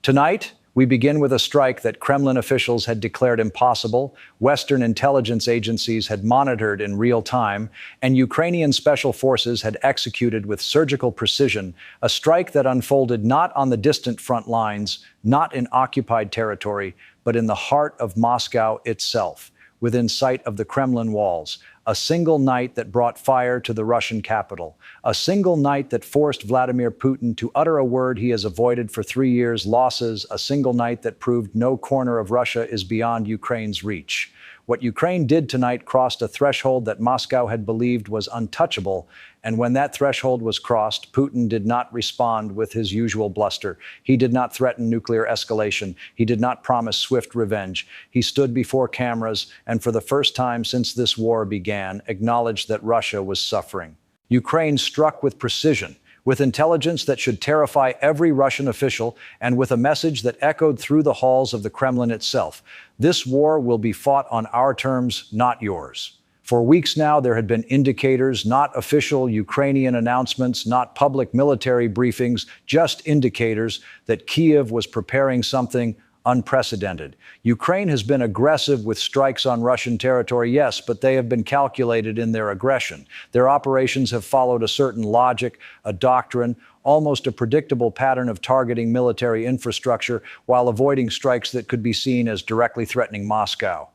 Tonight, we begin with a strike that Kremlin officials had declared impossible, Western intelligence agencies had monitored in real time, and Ukrainian special forces had executed with surgical precision, a strike that unfolded not on the distant front lines, not in occupied territory, but in the heart of Moscow itself, within sight of the Kremlin walls. A single night that brought fire to the Russian capital. A single night that forced Vladimir Putin to utter a word he has avoided for 3 years, losses. A single night that proved no corner of Russia is beyond Ukraine's reach. What Ukraine did tonight crossed a threshold that Moscow had believed was untouchable, and when that threshold was crossed, Putin did not respond with his usual bluster. He did not threaten nuclear escalation. He did not promise swift revenge. He stood before cameras and, for the first time since this war began, acknowledged that Russia was suffering. Ukraine struck with precision, with intelligence that should terrify every Russian official, and with a message that echoed through the halls of the Kremlin itself. This war will be fought on our terms, not yours. For weeks now, there had been indicators, not official Ukrainian announcements, not public military briefings, just indicators that Kyiv was preparing something unprecedented. Ukraine has been aggressive with strikes on Russian territory, yes, but they have been calculated in their aggression. Their operations have followed a certain logic, a doctrine, almost a predictable pattern of targeting military infrastructure while avoiding strikes that could be seen as directly threatening Moscow.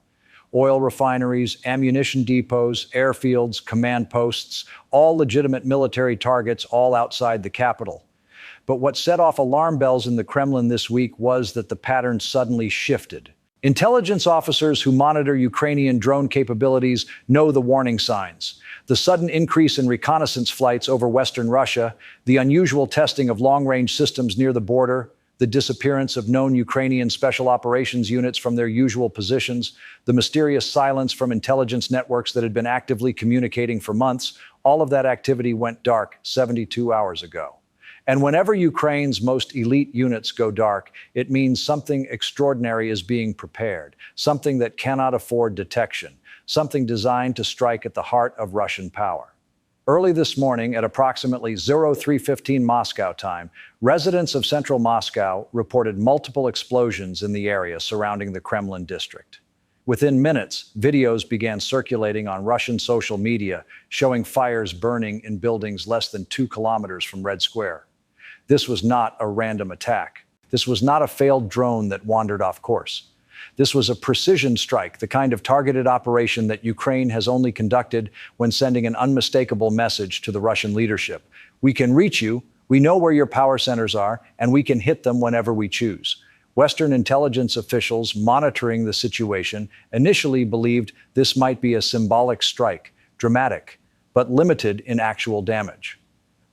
Oil refineries, ammunition depots, airfields, command posts, all legitimate military targets, all outside the capital. But what set off alarm bells in the Kremlin this week was that the pattern suddenly shifted. Intelligence officers who monitor Ukrainian drone capabilities know the warning signs. The sudden increase in reconnaissance flights over Western Russia, the unusual testing of long-range systems near the border, the disappearance of known Ukrainian special operations units from their usual positions, the mysterious silence from intelligence networks that had been actively communicating for months, all of that activity went dark 72 hours ago. And whenever Ukraine's most elite units go dark, it means something extraordinary is being prepared, something that cannot afford detection, something designed to strike at the heart of Russian power. Early this morning, at approximately 03:15 Moscow time, residents of central Moscow reported multiple explosions in the area surrounding the Kremlin district. Within minutes, videos began circulating on Russian social media showing fires burning in buildings less than 2 kilometers from Red Square. This was not a random attack. This was not a failed drone that wandered off course. This was a precision strike, the kind of targeted operation that Ukraine has only conducted when sending an unmistakable message to the Russian leadership. We can reach you, we know where your power centers are, and we can hit them whenever we choose. Western intelligence officials monitoring the situation initially believed this might be a symbolic strike, dramatic, but limited in actual damage.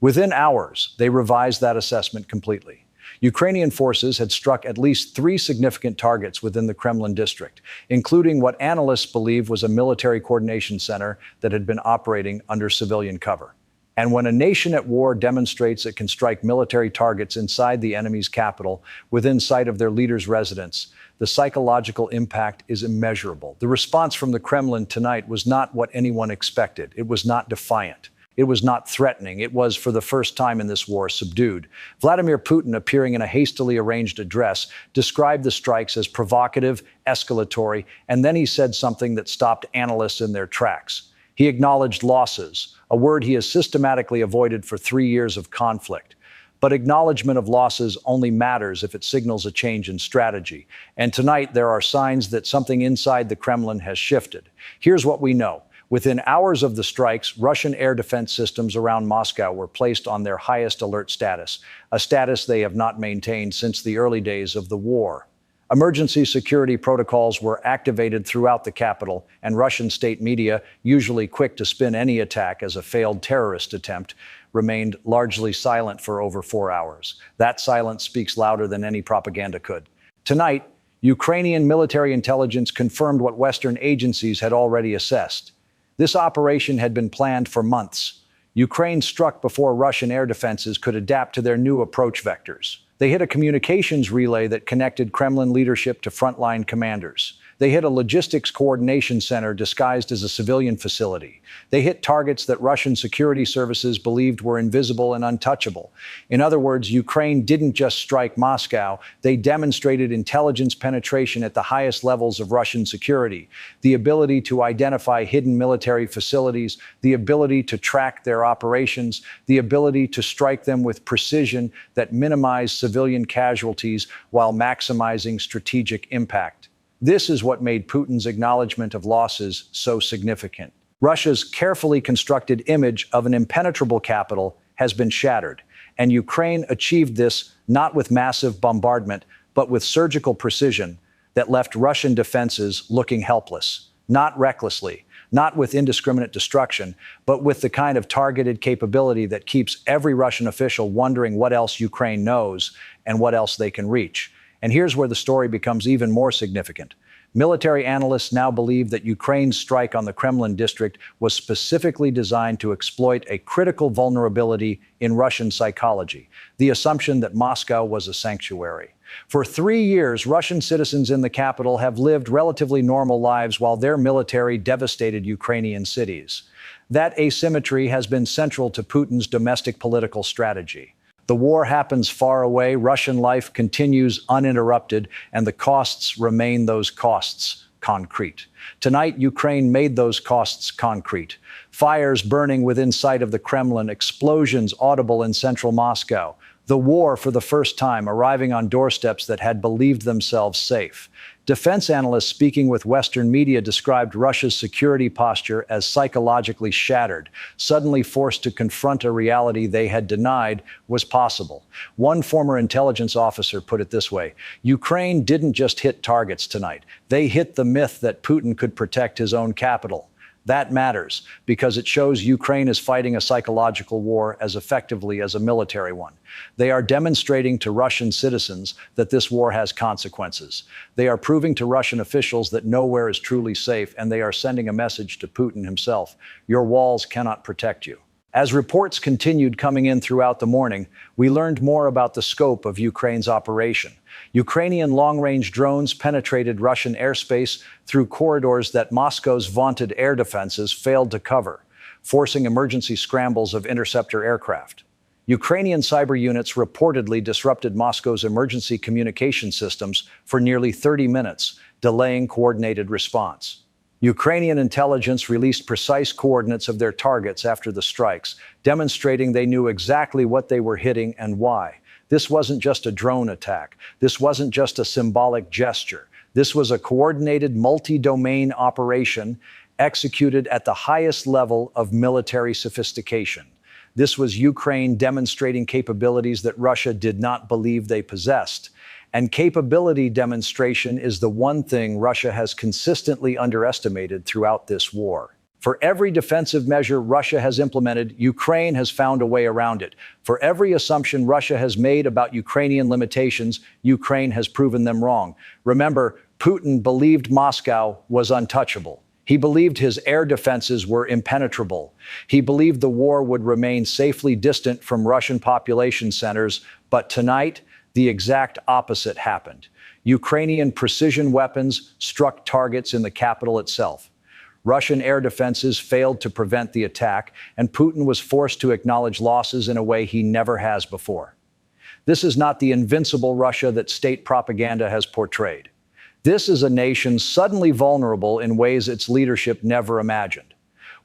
Within hours, they revised that assessment completely. Ukrainian forces had struck at least 3 significant targets within the Kremlin district, including what analysts believe was a military coordination center that had been operating under civilian cover. And when a nation at war demonstrates it can strike military targets inside the enemy's capital, within sight of their leader's residence, the psychological impact is immeasurable. The response from the Kremlin tonight was not what anyone expected. It was not defiant. It was not threatening. It was, for the first time in this war, subdued. Vladimir Putin, appearing in a hastily arranged address, described the strikes as provocative, escalatory, and then he said something that stopped analysts in their tracks. He acknowledged losses, a word he has systematically avoided for 3 years of conflict. But acknowledgement of losses only matters if it signals a change in strategy. And tonight, there are signs that something inside the Kremlin has shifted. Here's what we know. Within hours of the strikes, Russian air defense systems around Moscow were placed on their highest alert status, a status they have not maintained since the early days of the war. Emergency security protocols were activated throughout the capital, and Russian state media, usually quick to spin any attack as a failed terrorist attempt, remained largely silent for over 4 hours. That silence speaks louder than any propaganda could. Tonight, Ukrainian military intelligence confirmed what Western agencies had already assessed. This operation had been planned for months. Ukraine struck before Russian air defenses could adapt to their new approach vectors. They hit a communications relay that connected Kremlin leadership to frontline commanders. They hit a logistics coordination center disguised as a civilian facility. They hit targets that Russian security services believed were invisible and untouchable. In other words, Ukraine didn't just strike Moscow, they demonstrated intelligence penetration at the highest levels of Russian security, the ability to identify hidden military facilities, the ability to track their operations, the ability to strike them with precision that minimized civilian casualties while maximizing strategic impact. This is what made Putin's acknowledgement of losses so significant. Russia's carefully constructed image of an impenetrable capital has been shattered, and Ukraine achieved this not with massive bombardment, but with surgical precision that left Russian defenses looking helpless, not recklessly, not with indiscriminate destruction, but with the kind of targeted capability that keeps every Russian official wondering what else Ukraine knows and what else they can reach. And here's where the story becomes even more significant. Military analysts now believe that Ukraine's strike on the Kremlin district was specifically designed to exploit a critical vulnerability in Russian psychology, the assumption that Moscow was a sanctuary. For 3 years, Russian citizens in the capital have lived relatively normal lives while their military devastated Ukrainian cities. That asymmetry has been central to Putin's domestic political strategy. The war happens far away, Russian life continues uninterrupted, and the costs remain those costs, concrete. Tonight, Ukraine made those costs concrete. Fires burning within sight of the Kremlin, explosions audible in central Moscow. The war, for the first time, arriving on doorsteps that had believed themselves safe. Defense analysts speaking with Western media described Russia's security posture as psychologically shattered, suddenly forced to confront a reality they had denied was possible. One former intelligence officer put it this way: Ukraine didn't just hit targets tonight. They hit the myth that Putin could protect his own capital. That matters because it shows Ukraine is fighting a psychological war as effectively as a military one. They are demonstrating to Russian citizens that this war has consequences. They are proving to Russian officials that nowhere is truly safe, and they are sending a message to Putin himself: your walls cannot protect you. As reports continued coming in throughout the morning, we learned more about the scope of Ukraine's operation. Ukrainian long-range drones penetrated Russian airspace through corridors that Moscow's vaunted air defenses failed to cover, forcing emergency scrambles of interceptor aircraft. Ukrainian cyber units reportedly disrupted Moscow's emergency communication systems for nearly 30 minutes, delaying coordinated response. Ukrainian intelligence released precise coordinates of their targets after the strikes, demonstrating they knew exactly what they were hitting and why. This wasn't just a drone attack. This wasn't just a symbolic gesture. This was a coordinated multi-domain operation executed at the highest level of military sophistication. This was Ukraine demonstrating capabilities that Russia did not believe they possessed. And capability demonstration is the one thing Russia has consistently underestimated throughout this war. For every defensive measure Russia has implemented, Ukraine has found a way around it. For every assumption Russia has made about Ukrainian limitations, Ukraine has proven them wrong. Remember, Putin believed Moscow was untouchable. He believed his air defenses were impenetrable. He believed the war would remain safely distant from Russian population centers. But tonight, the exact opposite happened. Ukrainian precision weapons struck targets in the capital itself. Russian air defenses failed to prevent the attack, and Putin was forced to acknowledge losses in a way he never has before. This is not the invincible Russia that state propaganda has portrayed. This is a nation suddenly vulnerable in ways its leadership never imagined.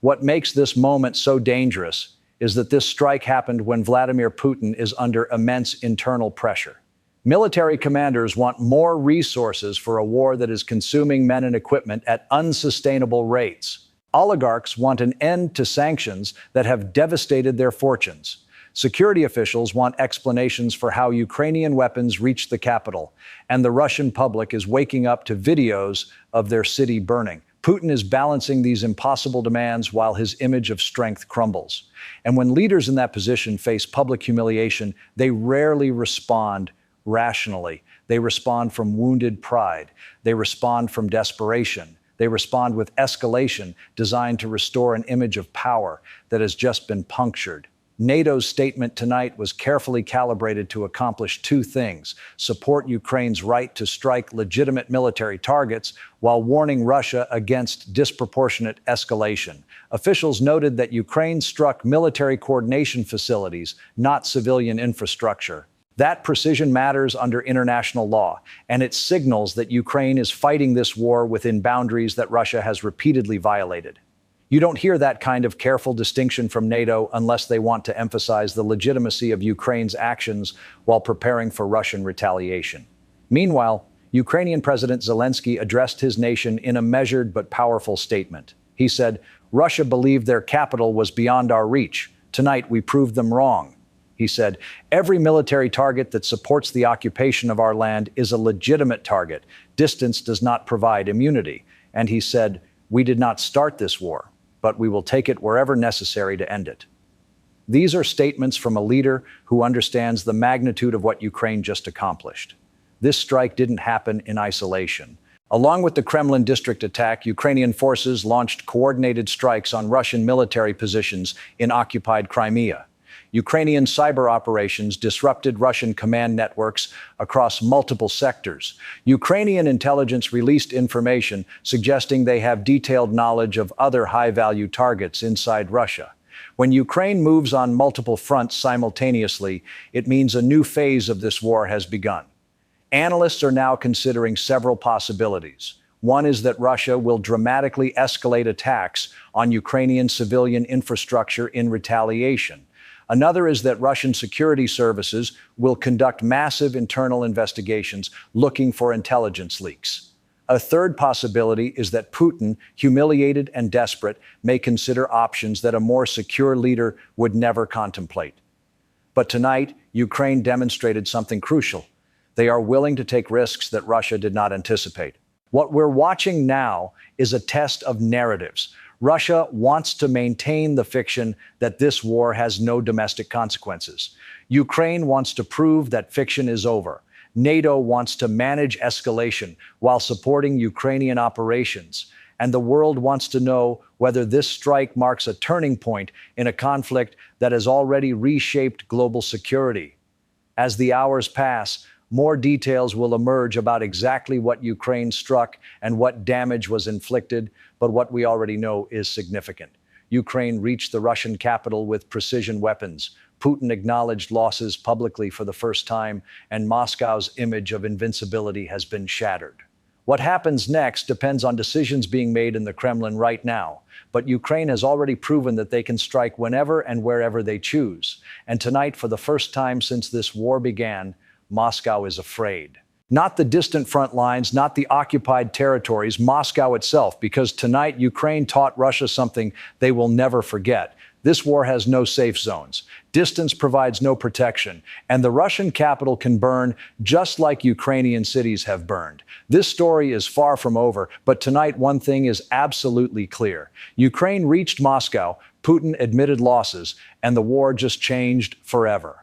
What makes this moment so dangerous is that this strike happened when Vladimir Putin is under immense internal pressure. Military commanders want more resources for a war that is consuming men and equipment at unsustainable rates. Oligarchs want an end to sanctions that have devastated their fortunes. Security officials want explanations for how Ukrainian weapons reached the capital, and the Russian public is waking up to videos of their city burning. Putin is balancing these impossible demands while his image of strength crumbles. And when leaders in that position face public humiliation, they rarely respond rationally. They respond from wounded pride. They respond from desperation. They respond with escalation designed to restore an image of power that has just been punctured. NATO's statement tonight was carefully calibrated to accomplish two things: support Ukraine's right to strike legitimate military targets while warning Russia against disproportionate escalation. Officials noted that Ukraine struck military coordination facilities, not civilian infrastructure. That precision matters under international law, and it signals that Ukraine is fighting this war within boundaries that Russia has repeatedly violated. You don't hear that kind of careful distinction from NATO unless they want to emphasize the legitimacy of Ukraine's actions while preparing for Russian retaliation. Meanwhile, Ukrainian President Zelensky addressed his nation in a measured but powerful statement. He said, "Russia believed their capital was beyond our reach. Tonight we proved them wrong." He said, "Every military target that supports the occupation of our land is a legitimate target. Distance does not provide immunity." And he said, "We did not start this war, but we will take it wherever necessary to end it." These are statements from a leader who understands the magnitude of what Ukraine just accomplished. This strike didn't happen in isolation. Along with the Kremlin district attack, Ukrainian forces launched coordinated strikes on Russian military positions in occupied Crimea. Ukrainian cyber operations disrupted Russian command networks across multiple sectors. Ukrainian intelligence released information suggesting they have detailed knowledge of other high-value targets inside Russia. When Ukraine moves on multiple fronts simultaneously, it means a new phase of this war has begun. Analysts are now considering several possibilities. One is that Russia will dramatically escalate attacks on Ukrainian civilian infrastructure in retaliation. Another is that Russian security services will conduct massive internal investigations looking for intelligence leaks. A third possibility is that Putin, humiliated and desperate, may consider options that a more secure leader would never contemplate. But tonight, Ukraine demonstrated something crucial. They are willing to take risks that Russia did not anticipate. What we're watching now is a test of narratives. Russia wants to maintain the fiction that this war has no domestic consequences. Ukraine wants to prove that fiction is over. NATO wants to manage escalation while supporting Ukrainian operations. And the world wants to know whether this strike marks a turning point in a conflict that has already reshaped global security. As the hours pass, more details will emerge about exactly what Ukraine struck and what damage was inflicted, but what we already know is significant. Ukraine reached the Russian capital with precision weapons. Putin acknowledged losses publicly for the first time, and Moscow's image of invincibility has been shattered. What happens next depends on decisions being made in the Kremlin right now, but Ukraine has already proven that they can strike whenever and wherever they choose. And tonight, for the first time since this war began, Moscow is afraid. Not the distant front lines, not the occupied territories, Moscow itself, because tonight Ukraine taught Russia something they will never forget. This war has no safe zones. Distance provides no protection, and the Russian capital can burn just like Ukrainian cities have burned. This story is far from over, but tonight one thing is absolutely clear. Ukraine reached Moscow, Putin admitted losses, and the war just changed forever.